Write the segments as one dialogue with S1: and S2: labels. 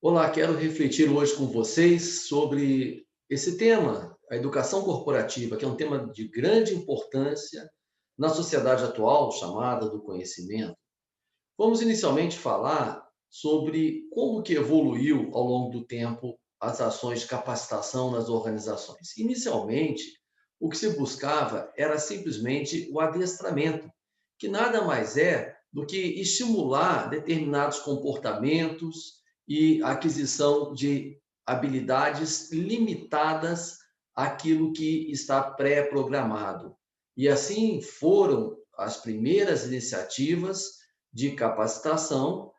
S1: Olá, quero refletir hoje com vocês sobre esse tema, a educação corporativa, que é um tema de grande importância na sociedade atual, chamada do conhecimento. Vamos inicialmente falar sobre como que evoluiu ao longo do tempo as ações de capacitação nas organizações. Inicialmente, o que se buscava era simplesmente o adestramento, que nada mais é do que estimular determinados comportamentos e aquisição de habilidades limitadas àquilo que está pré-programado. E assim foram as primeiras iniciativas de capacitação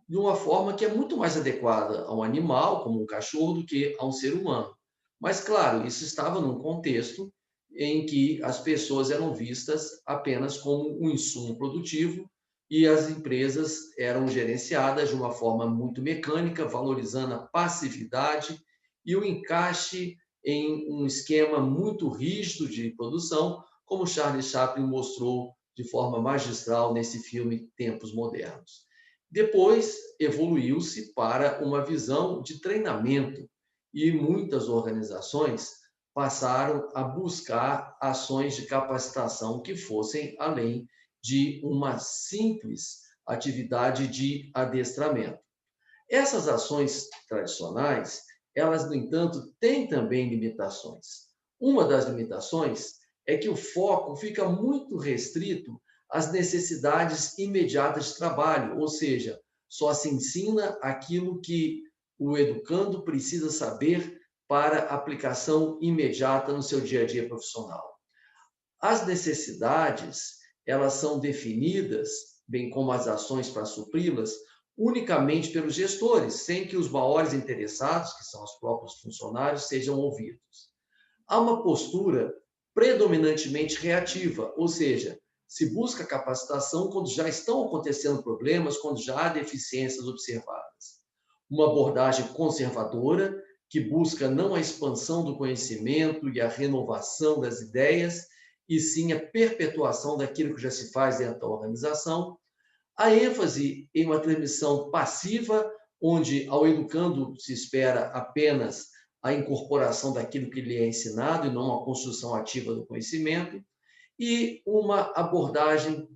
S1: de uma forma que é muito mais adequada a um animal, como um cachorro, do que a um ser humano. Mas, claro, isso estava num contexto em que as pessoas eram vistas apenas como um insumo produtivo e as empresas eram gerenciadas de uma forma muito mecânica, valorizando a passividade e o encaixe em um esquema muito rígido de produção, como Charlie Chaplin mostrou de forma magistral nesse filme Tempos Modernos. Depois evoluiu-se para uma visão de treinamento e muitas organizações passaram a buscar ações de capacitação que fossem além de uma simples atividade de adestramento. Essas ações tradicionais, elas, no entanto, têm também limitações. Uma das limitações é que o foco fica muito restrito às necessidades imediatas de trabalho, ou seja, só se ensina aquilo que o educando precisa saber para aplicação imediata no seu dia a dia profissional. As necessidades, elas são definidas, bem como as ações para supri-las, unicamente pelos gestores, sem que os maiores interessados, que são os próprios funcionários, sejam ouvidos. Há uma postura predominantemente reativa, ou seja, se busca capacitação quando já estão acontecendo problemas, quando já há deficiências observadas. Uma abordagem conservadora, que busca não a expansão do conhecimento e a renovação das ideias, e sim a perpetuação daquilo que já se faz dentro da organização. A ênfase em uma transmissão passiva, onde ao educando se espera apenas a incorporação daquilo que lhe é ensinado e não a construção ativa do conhecimento, e uma abordagem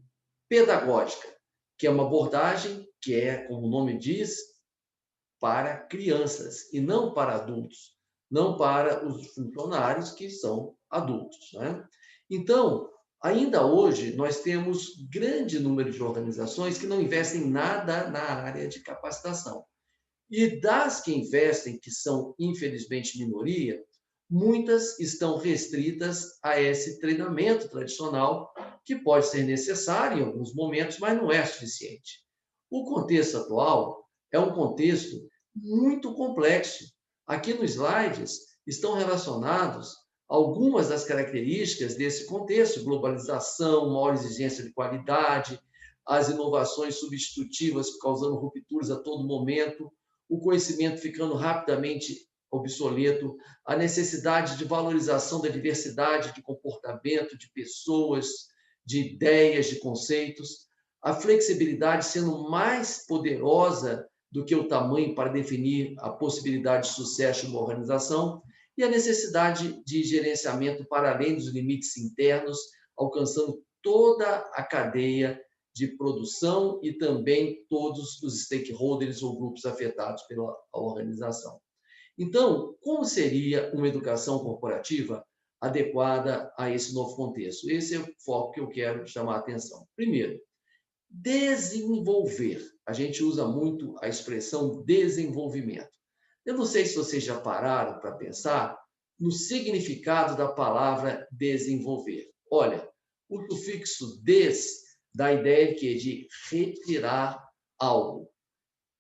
S1: pedagógica, que é uma abordagem que é, como o nome diz, para crianças e não para adultos, não para os funcionários que são adultos, né? Então, ainda hoje, nós temos grande número de organizações que não investem nada na área de capacitação. E das que investem, que são infelizmente minoria, muitas estão restritas a esse treinamento tradicional, que pode ser necessário em alguns momentos, mas não é suficiente. O contexto atual é um contexto muito complexo. Aqui nos slides estão relacionados algumas das características desse contexto: globalização, maior exigência de qualidade, as inovações substitutivas causando rupturas a todo momento, o conhecimento ficando rapidamente obsoleto, a necessidade de valorização da diversidade de comportamento, de pessoas, de ideias, de conceitos, a flexibilidade sendo mais poderosa do que o tamanho para definir a possibilidade de sucesso de uma organização, e a necessidade de gerenciamento para além dos limites internos, alcançando toda a cadeia de produção e também todos os stakeholders ou grupos afetados pela organização. Então, como seria uma educação corporativa adequada a esse novo contexto? Esse é o foco que eu quero chamar a atenção. Primeiro, desenvolver. A gente usa muito a expressão desenvolvimento. Eu não sei se vocês já pararam para pensar no significado da palavra desenvolver. Olha, o sufixo des dá a ideia de retirar algo.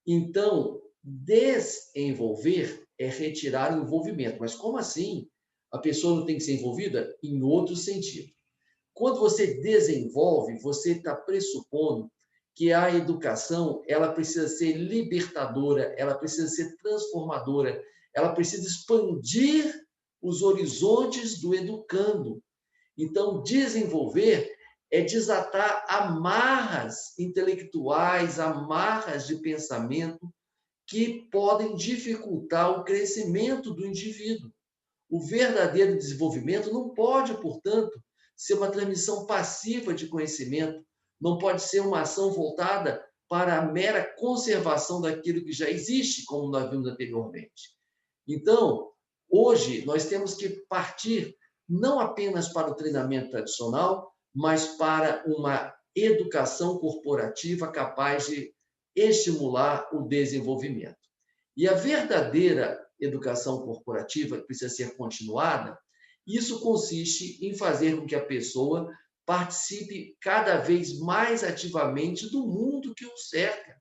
S1: Então, desenvolver é retirar o envolvimento. Mas como assim? A pessoa não tem que ser envolvida? Em outro sentido. Quando você desenvolve, você está pressupondo que a educação ela precisa ser libertadora, ela precisa ser transformadora, ela precisa expandir os horizontes do educando. Então, desenvolver é desatar amarras intelectuais, amarras de pensamento que podem dificultar o crescimento do indivíduo. O verdadeiro desenvolvimento não pode, portanto, ser uma transmissão passiva de conhecimento, não pode ser uma ação voltada para a mera conservação daquilo que já existe, como nós vimos anteriormente. Então, hoje, nós temos que partir não apenas para o treinamento tradicional, mas para uma educação corporativa capaz de estimular o desenvolvimento. E a verdadeira educação corporativa que precisa ser continuada, isso consiste em fazer com que a pessoa participe cada vez mais ativamente do mundo que o cerca,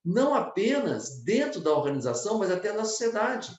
S1: não apenas dentro da organização, mas até na sociedade.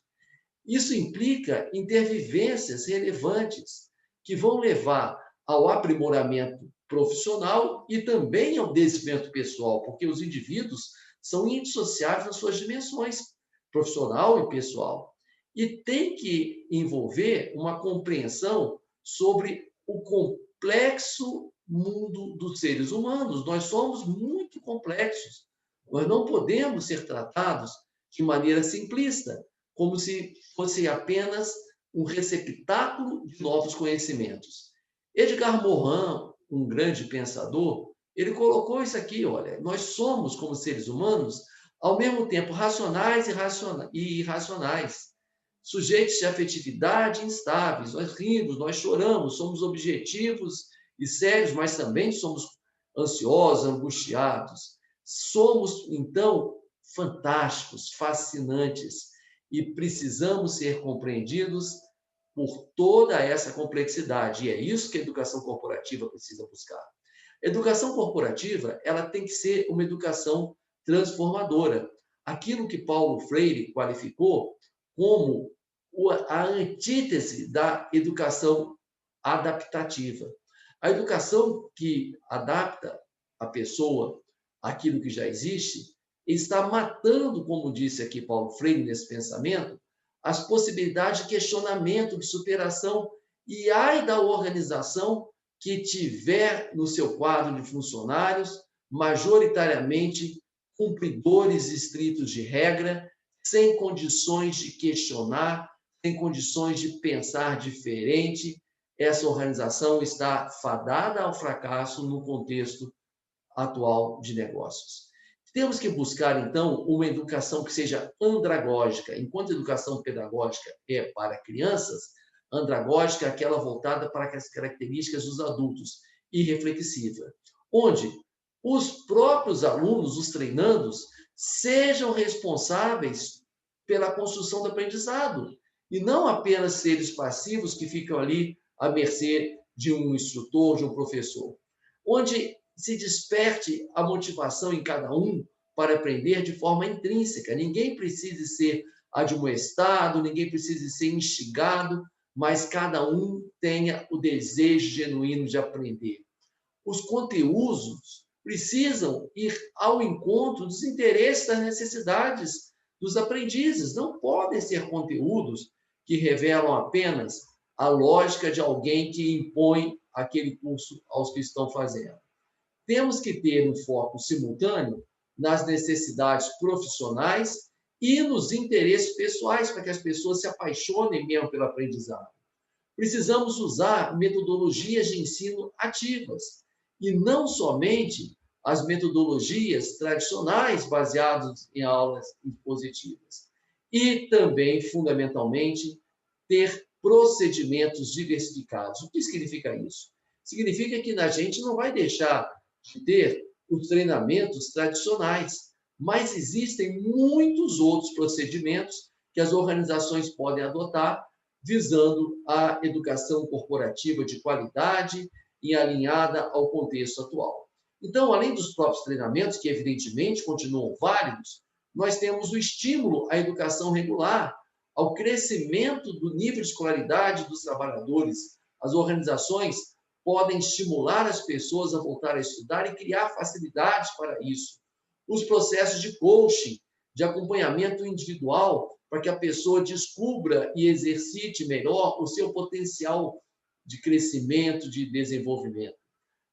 S1: Isso implica intervivências relevantes que vão levar ao aprimoramento profissional e também ao desenvolvimento pessoal, porque os indivíduos são indissociáveis nas suas dimensões, profissional e pessoal. E tem que envolver uma compreensão sobre o complexo mundo dos seres humanos. Nós somos muito complexos. Nós não podemos ser tratados de maneira simplista, como se fosse apenas um receptáculo de novos conhecimentos. Edgar Morin, um grande pensador, ele colocou isso aqui, olha, nós somos, como seres humanos, ao mesmo tempo racionais e irracionais, sujeitos de afetividade instáveis, nós rimos, nós choramos, somos objetivos e sérios, mas também somos ansiosos, angustiados. Somos, então, fantásticos, fascinantes, e precisamos ser compreendidos por toda essa complexidade. E é isso que a educação corporativa precisa buscar. A educação corporativa, ela tem que ser uma educação transformadora. Aquilo que Paulo Freire qualificou como a antítese da educação adaptativa. A educação que adapta a pessoa àquilo que já existe está matando, como disse aqui Paulo Freire nesse pensamento, as possibilidades de questionamento, de superação, e ai da organização que tiver no seu quadro de funcionários majoritariamente cumpridores estritos de regra, sem condições de questionar, sem condições de pensar diferente. Essa organização está fadada ao fracasso no contexto atual de negócios. Temos que buscar, então, uma educação que seja andragógica. Enquanto a educação pedagógica é para crianças, andragógica é aquela voltada para as características dos adultos e reflexiva, onde os próprios alunos, os treinandos, sejam responsáveis pela construção do aprendizado, e não apenas seres passivos que ficam ali à mercê de um instrutor, de um professor. Onde se desperte a motivação em cada um para aprender de forma intrínseca. Ninguém precisa ser admoestado, ninguém precisa ser instigado, mas cada um tenha o desejo genuíno de aprender. Os conteúdos precisam ir ao encontro dos interesses, das necessidades dos aprendizes. Não podem ser conteúdos que revelam apenas a lógica de alguém que impõe aquele curso aos que estão fazendo. Temos que ter um foco simultâneo nas necessidades profissionais e nos interesses pessoais, para que as pessoas se apaixonem mesmo pelo aprendizado. Precisamos usar metodologias de ensino ativas, e não somente as metodologias tradicionais baseadas em aulas expositivas. E também, fundamentalmente, ter procedimentos diversificados. O que significa isso? Significa que a gente não vai deixar de ter os treinamentos tradicionais, mas existem muitos outros procedimentos que as organizações podem adotar, visando a educação corporativa de qualidade e alinhada ao contexto atual. Então, além dos próprios treinamentos, que evidentemente continuam válidos, nós temos o estímulo à educação regular, ao crescimento do nível de escolaridade dos trabalhadores. As organizações podem estimular as pessoas a voltar a estudar e criar facilidades para isso. Os processos de coaching, de acompanhamento individual, para que a pessoa descubra e exercite melhor o seu potencial de crescimento, de desenvolvimento.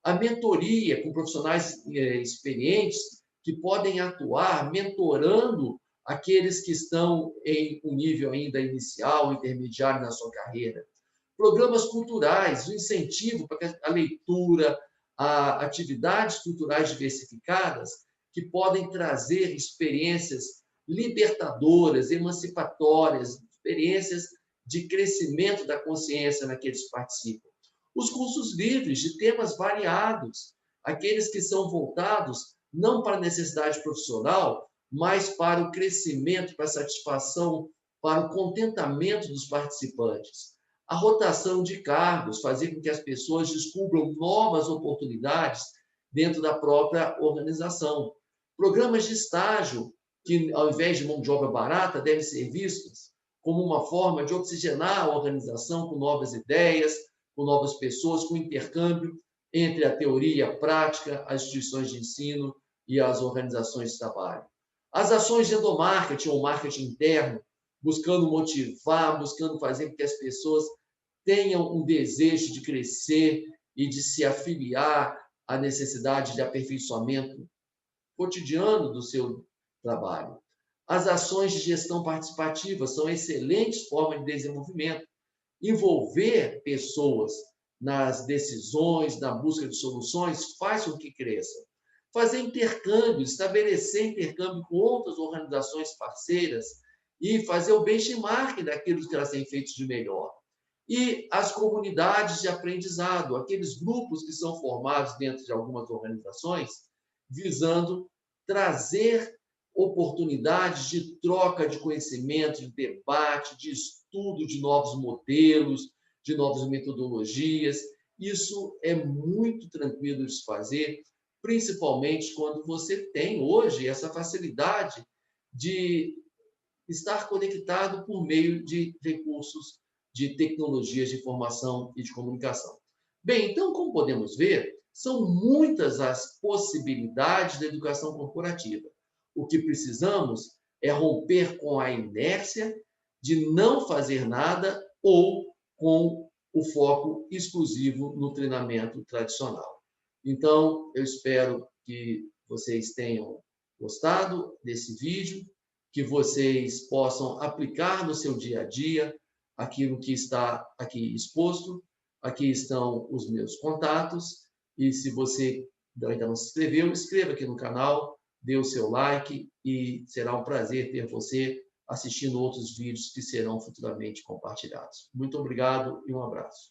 S1: A mentoria com profissionais experientes que podem atuar mentorando aqueles que estão em um nível ainda inicial, intermediário na sua carreira. Programas culturais, o incentivo para a leitura, a atividades culturais diversificadas que podem trazer experiências libertadoras, emancipatórias, experiências de crescimento da consciência naqueles que participam. Os cursos livres de temas variados, aqueles que são voltados não para a necessidade profissional, mas para o crescimento, para a satisfação, para o contentamento dos participantes. A rotação de cargos, fazer com que as pessoas descubram novas oportunidades dentro da própria organização. Programas de estágio, que ao invés de mão de obra barata, devem ser vistos como uma forma de oxigenar a organização com novas ideias, com novas pessoas, com intercâmbio entre a teoria e a prática, as instituições de ensino e as organizações de trabalho. As ações de endomarketing ou marketing interno, buscando motivar, buscando fazer com que as pessoas tenham um desejo de crescer e de se afiliar à necessidade de aperfeiçoamento cotidiano do seu trabalho. As ações de gestão participativa são excelentes formas de desenvolvimento. Envolver pessoas nas decisões, na busca de soluções, faz com que cresçam. Fazer intercâmbio, estabelecer intercâmbio com outras organizações parceiras e fazer o benchmark daquilo que elas têm feito de melhor. E as comunidades de aprendizado, aqueles grupos que são formados dentro de algumas organizações, visando trazer oportunidades de troca de conhecimento, de debate, de estudo de novos modelos, de novas metodologias. Isso é muito tranquilo de se fazer, principalmente quando você tem hoje essa facilidade de estar conectado por meio de recursos de tecnologias de informação e de comunicação. Bem, então, como podemos ver, são muitas as possibilidades da educação corporativa. O que precisamos é romper com a inércia de não fazer nada ou com o foco exclusivo no treinamento tradicional. Então, eu espero que vocês tenham gostado desse vídeo, que vocês possam aplicar no seu dia a dia aquilo que está aqui exposto. Aqui estão os meus contatos. E se você ainda não se inscreveu, inscreva aqui no canal, dê o seu like e será um prazer ter você assistindo outros vídeos que serão futuramente compartilhados. Muito obrigado e um abraço.